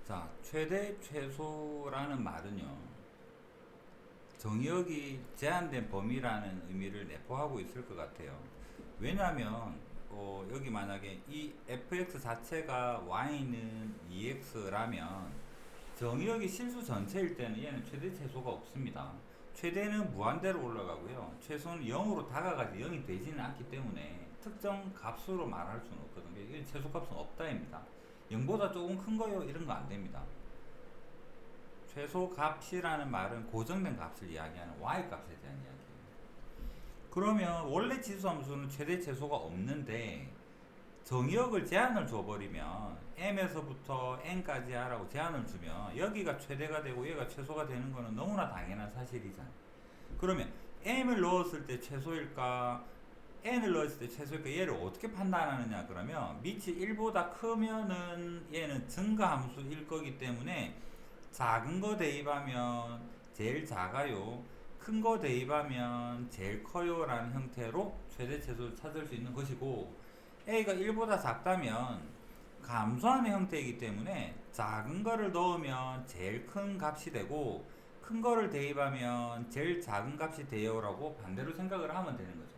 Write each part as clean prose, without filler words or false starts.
자, 최대 최소라는 말은요, 정의역이 제한된 범위라는 의미를 내포하고 있을 것 같아요. 왜냐하면 여기 만약에 이 fx 자체가 y는 2x라면 정의역이 실수 전체일 때는 얘는 최대 최소가 없습니다. 최대는 무한대로 올라가고요. 최소는 0으로 다가가지 0이 되지는 않기 때문에 특정 값으로 말할 수는 없거든요. 이게 최소값은 없다입니다. 0보다 조금 큰 거요 이런 거 안 됩니다. 최소값이라는 말은 고정된 값을 이야기하는 y값에 대한 이야기예요. 그러면 원래 지수함수는 최대 최소가 없는데 정의역을 제한을 줘버리면 m에서부터 n까지 하라고 제한을 주면 여기가 최대가 되고 얘가 최소가 되는 거는 너무나 당연한 사실이잖아요. 그러면 m을 넣었을 때 최소일까 n을 넣었을 때 최소일까 얘를 어떻게 판단하느냐 그러면 밑이 1보다 크면은 얘는 증가함수일 거기 때문에 작은 거 대입하면 제일 작아요. 큰 거 대입하면 제일 커요 라는 형태로 최대 최소를 찾을 수 있는 것이고 A가 1보다 작다면 감소하는 형태이기 때문에 작은 거를 넣으면 제일 큰 값이 되고 큰 거를 대입하면 제일 작은 값이 돼요 라고 반대로 생각을 하면 되는 거죠.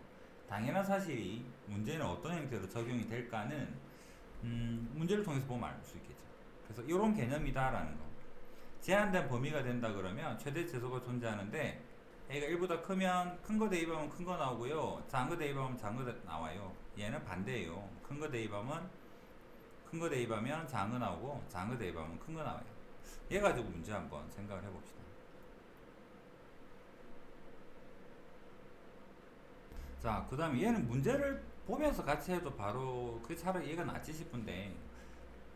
당연한 사실이 문제는 어떤 형태로 적용이 될까는 문제를 통해서 보면 알 수 있겠죠. 그래서 이런 개념이다라는 거. 제한된 범위가 된다 그러면 최대 최소가 존재하는데 A가 1보다 크면 큰 거 대입하면 큰 거 나오고요. 작은 거 대입하면 작은 거 나와요. 얘는 반대예요. 큰 거 대입하면 작은 거 나오고 작은 거 대입하면 큰 거 나와요. 얘 가지고 문제 한번 생각을 해봅시다. 자, 그 다음에 얘는 문제를 보면서 같이 해도 바로 그게 차라리 얘가 낫지 싶은데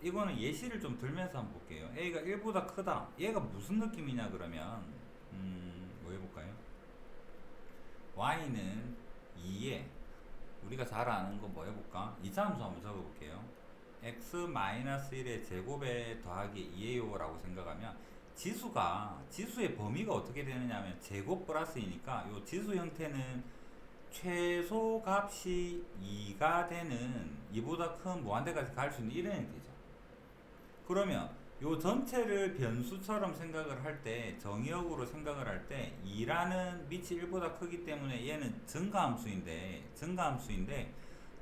이거는 예시를 좀 들면서 한번 볼게요. A가 1보다 크다. 얘가 무슨 느낌이냐 그러면 뭐 해볼까요? Y는 2에 우리가 잘 아는 거 뭐 해볼까? 이차함수 한번 적어볼게요. x-1의 제곱에 더하기 2에요 라고 생각하면 지수의 범위가 어떻게 되느냐 하면 제곱 플러스이니까 요 지수 형태는 최소값이 2가 되는 2보다 큰 무한대까지 갈 수 있는 이런 형태죠. 그러면 요 전체를 변수처럼 생각을 할 때 정의역으로 생각을 할 때 2라는 밑이 1보다 크기 때문에 얘는 증가함수인데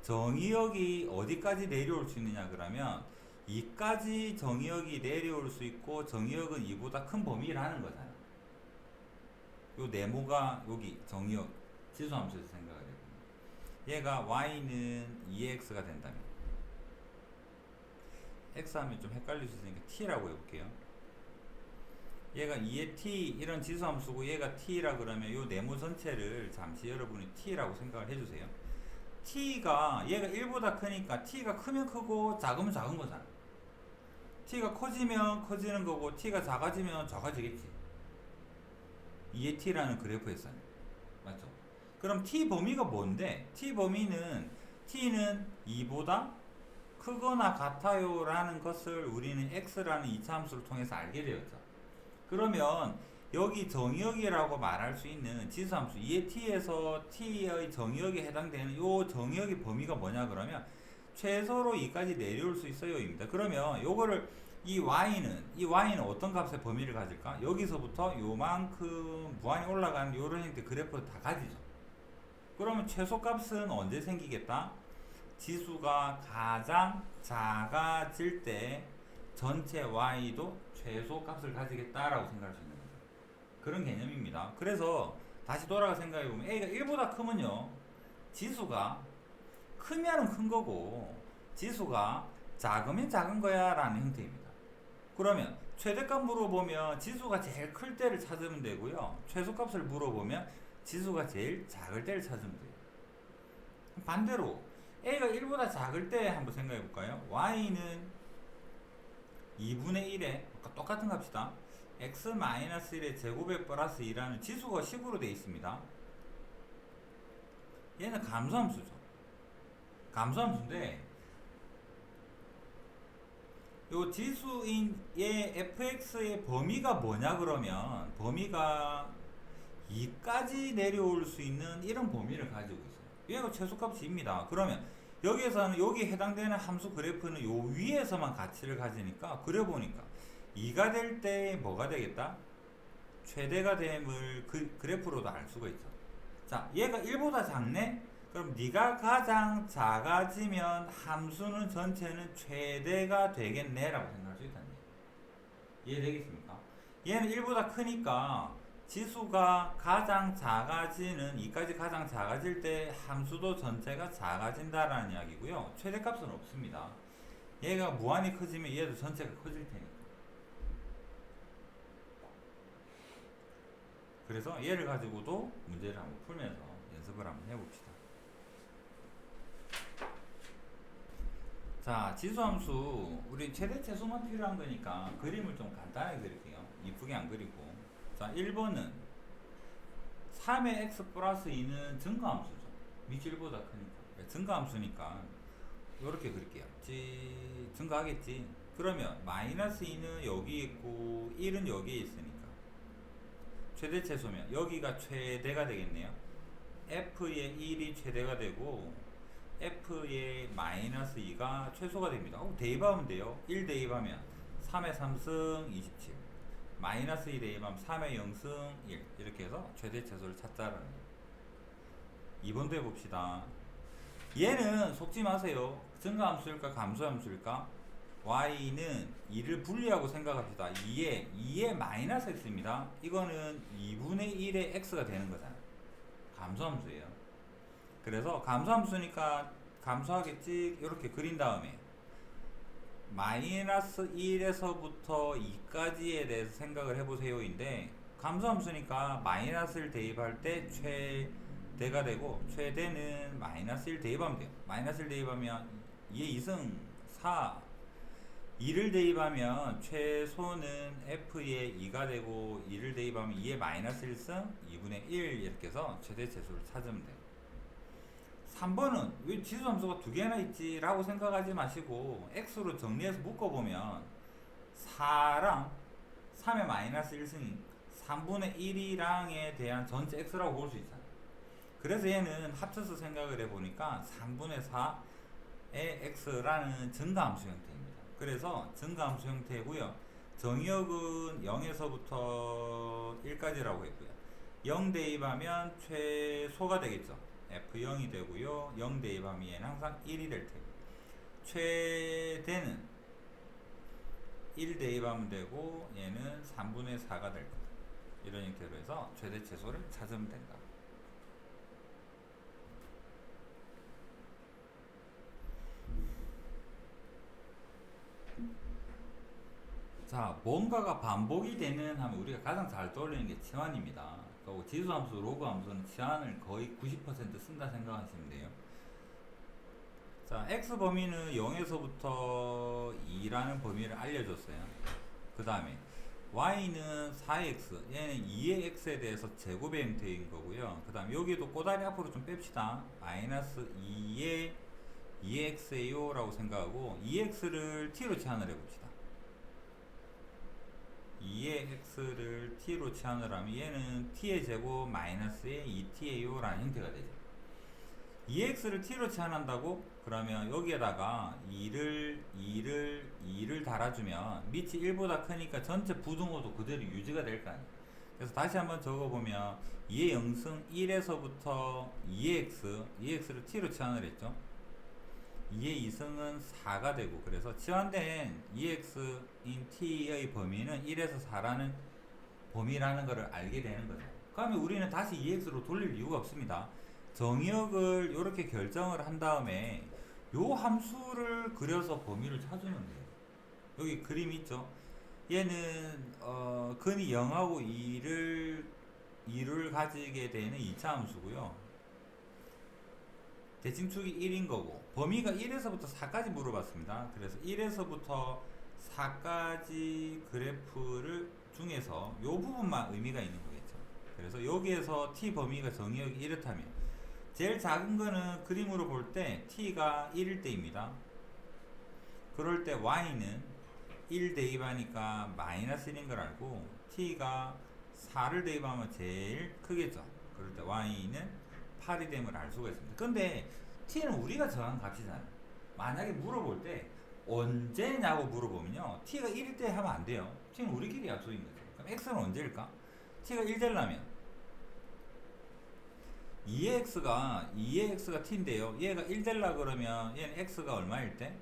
정의역이 어디까지 내려올 수 있느냐 그러면 2까지 정의역이 내려올 수 있고 정의역은 2보다 큰 범위라는 거잖아요. 요 네모가 여기 정의역 지수함수에서 생각을 해요. 얘가 y는 2x가 된다면 x 하면 좀 헷갈릴 수 있으니까 t라고 해볼게요. 얘가 2의 t 이런 지수함수고 얘가 t라 그러면 요 네모 전체를 잠시 여러분이 t라고 생각을 해주세요. t가 얘가 1보다 크니까 t가 크면 크고 작으면 작은 거잖아. t가 커지면 커지는 거고 t가 작아지면 작아지겠지. 2의 t라는 그래프에서는 맞죠? 그럼 t 범위가 뭔데? t 범위는 t는 2보다 크거나 같아요 라는 것을 우리는 x라는 이차함수를 통해서 알게 되었죠. 그러면 여기 정의역이라고 말할 수 있는 지수함수 2의 t에서 t의 정의역에 해당되는 이 정의역의 범위가 뭐냐 그러면 최소로 2까지 내려올 수 있어요 입니다. 그러면 요거를 이 y는 어떤 값의 범위를 가질까? 여기서부터 요만큼 무한히 올라가는 요런 형태 그래프를 다 가지죠. 그러면 최소값은 언제 생기겠다? 지수가 가장 작아질 때 전체 y도 최소값을 가지겠다라고 생각할 수 있는 거죠. 그런 개념입니다. 그래서 다시 돌아가 생각해보면 a가 1보다 크면요 지수가 크면은 큰 거고 지수가 작으면 작은 거야 라는 형태입니다. 그러면 최대값 물어보면 지수가 제일 클 때를 찾으면 되고요 최소값을 물어보면 지수가 제일 작을 때를 찾으면 돼요. 반대로 a가 1보다 작을 때 한번 생각해 볼까요? y는 2분의 1에 똑같은 값이다. x-1의 제곱에 플러스 2라는 지수가 식으로 되어 있습니다. 얘는 감소함수죠. 감소함수인데 요 지수인 얘 fx의 범위가 뭐냐 그러면 범위가 2까지 내려올 수 있는 이런 범위를 가지고 있어요. 얘가 최소값입니다. 그러면 여기에서는 여기 해당되는 함수 그래프는 요 위에서만 가치를 가지니까 그려보니까 2가 될 때 뭐가 되겠다? 최대가 됨을 그래프로도 알 수가 있죠. 자, 얘가 1보다 작네? 그럼 네가 가장 작아지면 함수는 전체는 최대가 되겠네 라고 생각할 수 있다는 얘기. 이해되겠습니까? 얘는 1보다 크니까 지수가 가장 작아지는 2까지 가장 작아질 때 함수도 전체가 작아진다라는 이야기고요. 최대값은 없습니다. 얘가 무한히 커지면 얘도 전체가 커질 테니까. 그래서 얘를 가지고도 문제를 한번 풀면서 연습을 한번 해봅시다. 자, 지수함수 우리 최대 최소만 필요한 거니까 그림을 좀 간단하게 그릴게요. 이쁘게 안 그리고. 자, 1번은 3의 x 플러스 2는 증가함수죠. 밑이 1보다 크니까. 증가함수니까 이렇게 그릴게요. 증가하겠지. 그러면 마이너스 2는 여기 있고 1은 여기에 있으니까 최대 최소면 여기가 최대가 되겠네요. f의 1이 최대가 되고 f의 마이너스 2가 최소가 됩니다. 대입하면 돼요. 1 대입하면 3의 3승 27 마이너스 2 대입하면 3의 0승 1 이렇게 해서 최대 최소를 찾자라는 거예요. 2번도 해봅시다. 얘는 속지 마세요. 증가함수일까 감소함수일까? y는 2를 분리하고 생각합시다. 2에 마이너스 x입니다. 이거는 2분의 1의 x가 되는 거잖아요. 감소함수예요. 그래서 감소함수니까 감소하겠지. 이렇게 그린 다음에 마이너스 1에서부터 2까지에 대해서 생각을 해보세요인데 감소함수니까 마이너스를 대입할 때 최대가 되고 최대는 마이너스 1 대입하면 돼요. 마이너스 1 대입하면 2의 2승 4 2를 대입하면 최소는 f의 2가 되고 2를 대입하면 2의 마이너스 1승 2분의 1 이렇게 해서 최대 최소를 찾으면 돼요. 3번은 왜 지수함수가 두 개나 있지? 라고 생각하지 마시고 x로 정리해서 묶어보면 4랑 3의 마이너스 1승이 3분의 1이랑에 대한 전체 x라고 볼 수 있잖아요. 그래서 얘는 합쳐서 생각을 해보니까 3분의 4의 x라는 증가함수 형태입니다. 그래서 증가함수 형태고요. 정의역은 0에서부터 1까지라고 했고요. 0 대입하면 최소가 되겠죠. F0이 되고요. 0 대입하면 얘는 항상 1이 될 테고 최대는 1 대입하면 되고 얘는 3분의 4가 될 거다. 이런 형태로 해서 최대 최소를 찾으면 된다. 자, 뭔가가 반복이 되는 하면 우리가 가장 잘 떠올리는 게 치환입니다. 그리고 지수함수, 로그함수는 치환을 거의 90% 쓴다 생각하시면 돼요. 자, x 범위는 0에서부터 2라는 범위를 알려줬어요. 그 다음에 y는 4x, 얘는 2의 x에 대해서 제곱의 형태인 거고요. 그 다음 여기도 꼬다리 앞으로 좀 뺍시다. 마이너스 2의 x에요 라고 생각하고 2x를 t로 치환을 해봅시다. 2의 x를 t로 치환을 하면 얘는 t의 제곱 마이너스의 2t예요 라는 형태가 되죠. 2x를 t로 치환한다고? 그러면 여기에다가 2를 달아주면 밑이 1보다 크니까 전체 부등호도 그대로 유지가 될 거 아니에요. 그래서 다시 한번 적어보면 2의 0승 1에서부터 2x를 t로 치환을 했죠. 2의 2승은 4가 되고 그래서 치환된 2x인 t의 범위는 1에서 4라는 범위라는 것을 알게 되는 거죠. 그러면 우리는 다시 2x로 돌릴 이유가 없습니다. 정의역을 이렇게 결정을 한 다음에 요 함수를 그려서 범위를 찾으면 돼요. 여기 그림이 있죠. 얘는 근이 0하고 2를 가지게 되는 2차 함수고요. 대칭축이 1인 거고 범위가 1에서부터 4까지 물어봤습니다. 그래서 1에서부터 4까지 그래프를 중에서 요 부분만 의미가 있는 거겠죠. 그래서 여기에서 t 범위가 정의역이 이렇다면 제일 작은 거는 그림으로 볼 때 t가 1일 때입니다. 그럴 때 y는 1 대입하니까 마이너스 1인 걸 알고 t가 4를 대입하면 제일 크겠죠. 그럴 때 y는 8이 됨을 알 수가 있습니다. 근데 t는 우리가 정한 값이잖아요. 만약에 물어볼 때 언제냐고 물어보면요. t가 1일 때 하면 안 돼요. t는 우리끼리 약속인 거죠. 그럼 x는 언제일까? t가 1 되려면 2의 x가 t인데요. 얘가 1 되려 그러면 얘는 x가 얼마일 때?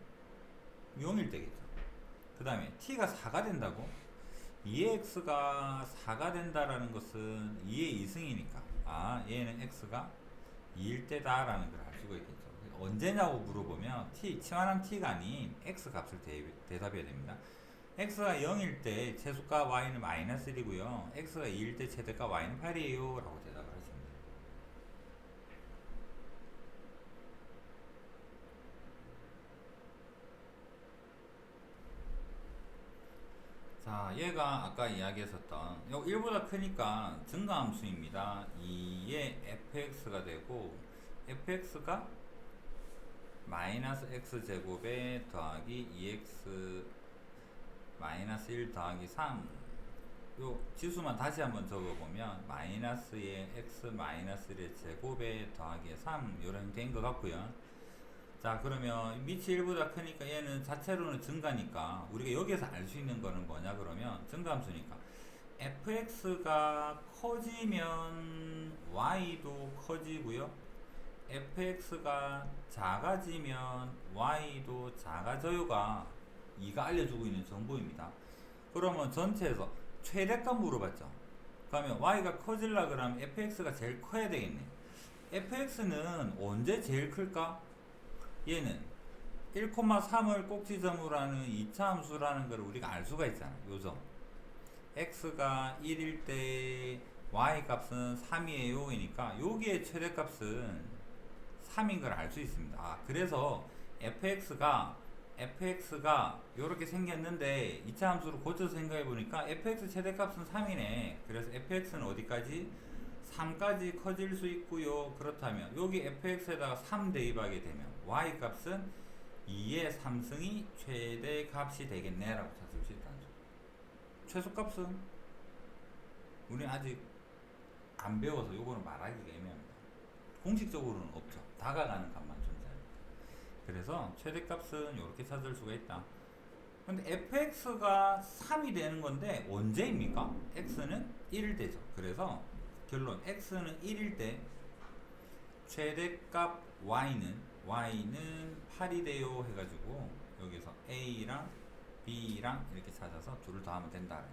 0일 때겠죠. 그 다음에 t가 4가 된다고? 2의 x가 4가 된다라는 것은 2의 2승이니까 얘는 x가 2일 때다 라는 걸 알 수가 있겠죠. 언제냐고 물어보면 치환한 t가 아닌 x 값을 대답해야 됩니다. x가 0일 때 최소값 y는 마이너스 1이고요. x가 2일 때 최대값 y는 8이에요 라고 대답을 하시면 돼요. 자, 얘가 아까 이야기했었던 요 1보다 크니까 증가함수입니다. 2의 fx가 되고 fx가 마이너스 x제곱에 더하기 2x 마이너스 1 더하기 3 요 지수만 다시 한번 적어보면 마이너스의 x 마이너스 1의 제곱에 더하기 3 요런 된 것 같고요. 자, 그러면 밑이 1보다 크니까 얘는 자체로는 증가니까 우리가 여기에서 알 수 있는 거는 뭐냐 그러면 증가함수니까 fx가 커지면 y도 커지고요. fx가 작아지면 y도 작아져요가 2가 알려주고 있는 정보입니다. 그러면 전체에서 최대값 물어봤죠. 그러면 y가 커질라 그러면 fx가 제일 커야 되겠네. fx는 언제 제일 클까? 얘는 1,3을 꼭지점으로 하는 2차 함수라는 걸 우리가 알 수가 있잖아. 요점 x가 1일 때 y 값은 3이에요 이니까 여기에 최대값은 3인 걸 알 수 있습니다. 그래서 fx가 이렇게 생겼는데 2차 함수로 고쳐서 생각해 보니까 fx 최대값은 3이네. 그래서 fx는 어디까지? 3까지 커질 수 있고요. 그렇다면 여기 fx에다가 3 대입하게 되면 y 값은 2의 3승이 최대값이 되겠네 라고 찾을 수 있다는 거죠. 최소값은 우리는 아직 안 배워서 요거는 말하기가 애매합니다. 공식적으로는 없죠. 다가가는 값만 존재합니다. 그래서 최대값은 이렇게 찾을 수가 있다. 근데 fx가 3이 되는 건데 언제입니까? x는 1일 때죠. 그래서 결론 x는 1일 때 최대값 y는 8이 돼요 해가지고 여기서 a랑 b랑 이렇게 찾아서 둘을 더하면 된다.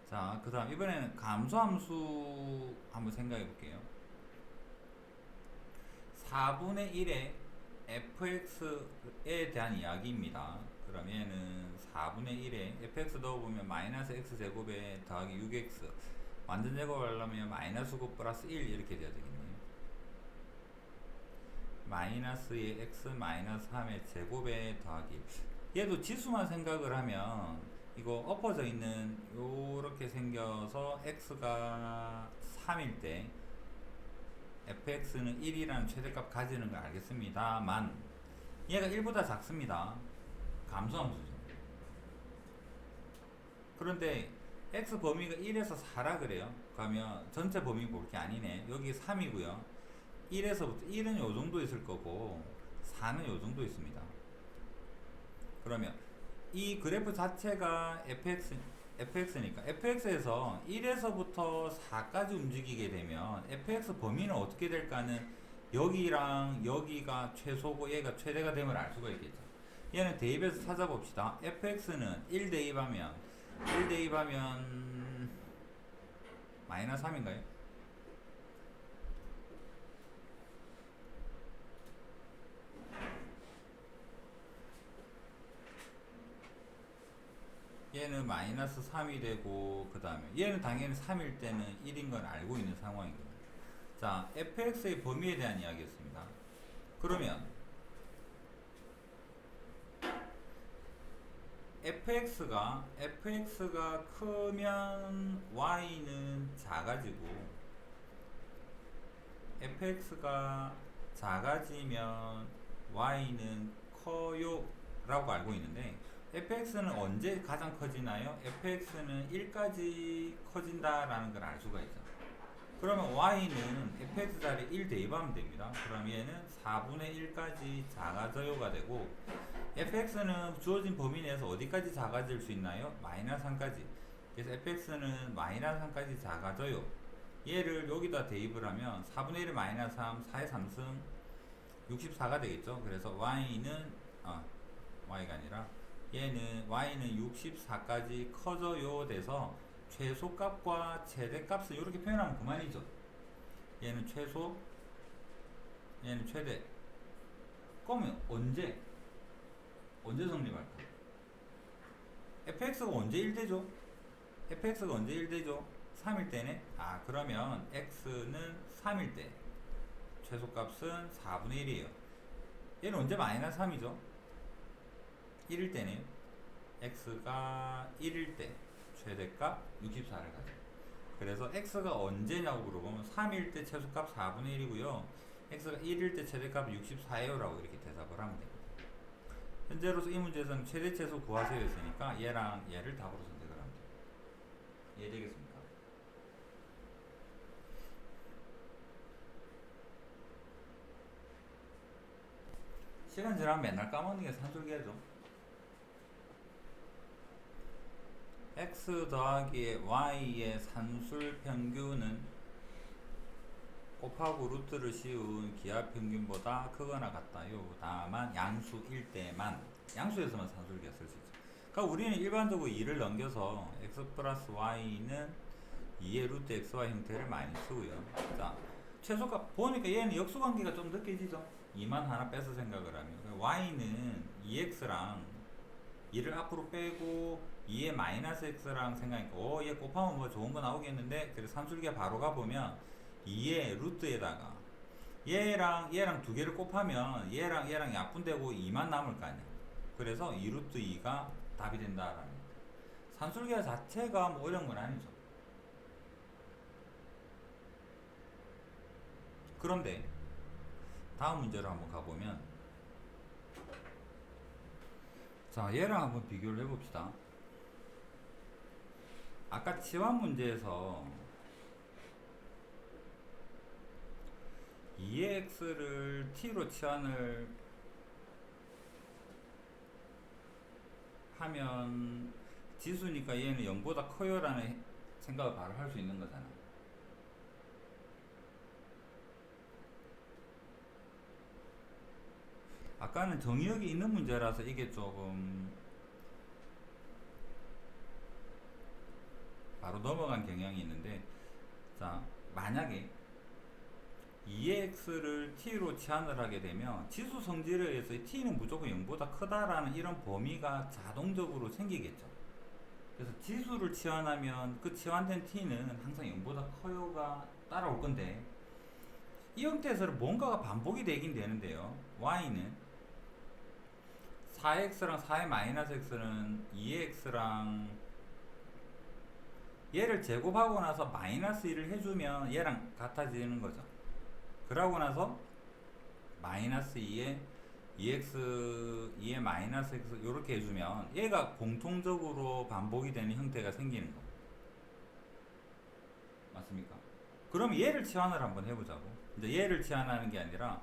자, 그 다음 이번에는 감소함수 한번 생각해 볼게요. 4분의 1의 fx에 대한 이야기입니다. 그러면은 4분의 1에 fx 넣어보면 마이너스 x제곱에 더하기 6x 완전 제곱하려면 마이너스 9 플러스 1 이렇게 돼야 되겠네요. 마이너스의 x 마이너스 3의 제곱에 더하기 얘도 지수만 생각을 하면 이거 엎어져 있는 요렇게 생겨서 x가 3일 때 fx는 1이라는 최대값 가지는 걸 알겠습니다만 얘가 1보다 작습니다. 감소함수죠. 그런데 x 범위가 1에서 4라 그래요. 그러면 전체 범위 볼 게 아니네. 여기 3이고요. 1에서부터 1은 요 정도 있을 거고 4는 요 정도 있습니다. 그러면 이 그래프 자체가 fx니까 fx에서 1에서부터 4까지 움직이게 되면 fx 범위는 어떻게 될까는 여기랑 여기가 최소고 얘가 최대가 됨을 알 수가 있겠죠. 얘는 대입해서 찾아봅시다. fx는 1 대입하면 마이너스 3인가요? 얘는 마이너스 3이 되고 그 다음에 얘는 당연히 3일 때는 1인 건 알고 있는 상황이거든요. 자, fx의 범위에 대한 이야기였습니다. 그러면 fx가 크면 y는 작아지고 fx가 작아지면 y는 커요 라고 알고 있는데 fx는 언제 가장 커지나요? fx는 1까지 커진다 라는 걸 알 수가 있죠. 그러면 y는 fx 자리 1 대입하면 됩니다. 그럼 얘는 4분의 1까지 작아져요가 되고, fx는 주어진 범위 내에서 어디까지 작아질 수 있나요? 마이너스 3까지. 그래서 fx는 마이너스 3까지 작아져요. 얘를 여기다 대입을 하면 4분의 1의 마이너스 3, 4의 3승 64가 되겠죠. 그래서 y는 y가 아니라 얘는 y는 64까지 커져요 돼서 최소값과 최대값을 이렇게 표현하면 그만이죠. 얘는 최소, 얘는 최대. 그러면 언제 성립할까? fx가 언제 1되죠? fx가 언제 1되죠? 3일 때네? 그러면 x는 3일 때 최소값은 4분의 1이에요. 얘는 언제 마이너스 3이죠? 1일 때네요. x가 1일 때 최대값 64를 가져. 그래서 x가 언제냐고 물어보면 3일 때 최소값 4분의 1이고요. x가 1일 때 최대값 64예요 라고 이렇게 대답을 하면 됩니다. 현재로서 이 문제에서는 최대 최소 구하세요 했으니까 얘랑 얘를 답으로 선택을 하면 됩니다. 이해되겠습니까? 시간 지나면 맨날 까먹는 게 산술계죠. x 더하기 y의 산술 평균은 곱하고 루트를 씌운 기하 평균보다 크거나 같다요. 다만 양수일 때만, 양수에서만 산술기가 쓸 수 있죠. 그러니까 우리는 일반적으로 2를 넘겨서 x 플러스 y는 2의 루트 xy 형태를 많이 쓰고요. 자, 최소값 보니까 얘는 역수관계가 좀 느껴지죠. 2만 하나 빼서 생각을 하면 y는 2x랑 2를 앞으로 빼고 2의 마이너스 x랑 생각하니까 얘 곱하면 뭐 좋은 거 나오겠는데, 그래서 산술기가 바로 가보면 2의 루트에다가 얘랑 두 개를 곱하면 얘랑 약분되고 2만 남을 거 아니야. 그래서 2 루트 2가 답이 된다라는 거야. 산술기하 자체가 뭐 어려운 건 아니죠. 그런데 다음 문제로 한번 가보면, 자, 얘랑 한번 비교를 해봅시다. 아까 치환 문제에서 2의 x를 t로 치환을 하면 지수니까 얘는 0보다 커요 라는 생각을 바로 할 수 있는 거잖아. 아까는 정의역이 있는 문제라서 이게 조금 바로 넘어간 경향이 있는데, 자, 만약에 2의 x를 t로 치환을 하게 되면 지수 성질에 의해서 t는 무조건 0보다 크다라는 이런 범위가 자동적으로 생기겠죠. 그래서 지수를 치환하면 그 치환된 t는 항상 0보다 커요가 따라올 건데, 이 형태에서는 뭔가가 반복이 되긴 되는데요. y는 4x랑 4의 마이너스 x는 2의 x랑 얘를 제곱하고 나서 마이너스 1을 해주면 얘랑 같아지는 거죠. 그러고 나서 마이너스 2에 2x 2의 마이너스 x 이렇게 해주면 얘가 공통적으로 반복이 되는 형태가 생기는 거 맞습니까? 그럼 얘를 치환을 한번 해보자고. 이제 얘를 치환하는 게 아니라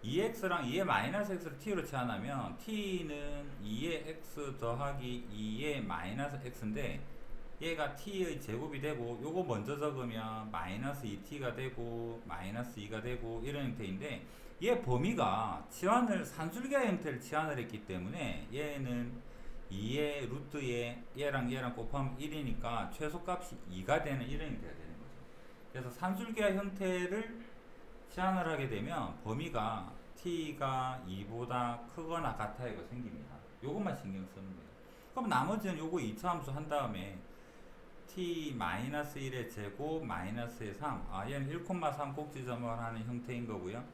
2x랑 2의 마이너스 x를 t로 치환하면 t는 2의 x 더하기 2의 마이너스 x인데 얘가 t의 제곱이 되고, 요거 먼저 적으면 마이너스 2t가 되고 마이너스 2가 되고 이런 형태인데, 얘 범위가 치환을 산술기하 형태를 치환을 했기 때문에 얘는 2의 루트에 얘랑 곱하면 1이니까 최소값이 2가 되는 이런 형태가 되는 거죠. 그래서 산술기하 형태를 치환을 하게 되면 범위가 t가 2보다 크거나 같아요가 생깁니다. 요것만 신경 쓰는 거예요. 그럼 나머지는 요거 2차 함수 한 다음에 t-1의 제곱 마이너스의 3, 얘는 1,3 꼭지점을 하는 형태인 거고요.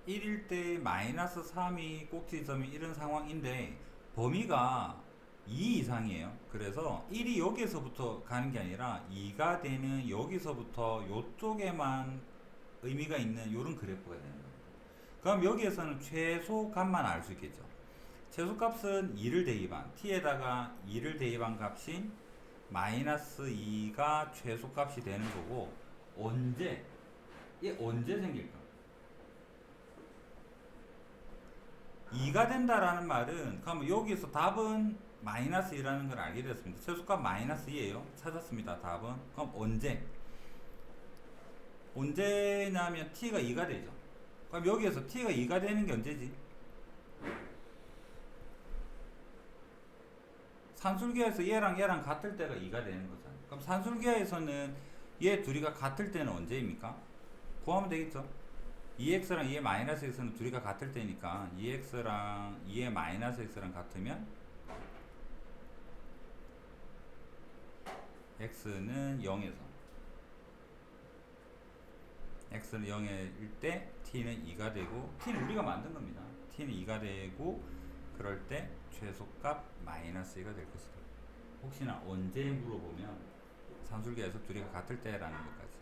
(1일) 때 마이너스 3이 꼭지점이 이런 상황인데 범위가 2 이상이에요. 그래서 1이 여기서부터 가는 게 아니라 2가 되는 여기서부터 요쪽에만 의미가 있는 이런 그래프가 되는 거예요. 그럼 여기에서는 최소값만 알 수 있겠죠. 최소값은 2를 대입한 t에다가 2를 대입한 값인 마이너스 2가 최소값이 되는 거고, 언제, 이게 언제 생길까? 2가 된다라는 말은, 그럼 여기서 답은 마이너스 2라는 걸 알게 됐습니다. 최소값 마이너스 2예요. 찾았습니다. 답은. 그럼 언제? 언제냐면 t가 2가 되죠. 그럼 여기에서 t가 2가 되는 게 언제지? 산술기에서 얘랑 얘랑 같을 때가 2가 되는 거잖아요. 그럼 산술기에서는 얘 둘이가 같을 때는 언제입니까? 구하면 되겠죠. 2x랑 2의 마이너스 x는 둘이가 같을 때니까 2x랑 2의 마이너스 x랑 같으면 x는 0에서 x는 0일 때 t는 2가 되고, t는 우리가 만든 겁니다. t는 2가 되고, 그럴 때 최소값 마이너스 2가 될 것이다. 혹시나 언제 물어보면 산술기에서 둘이가 같을 때라는 것까지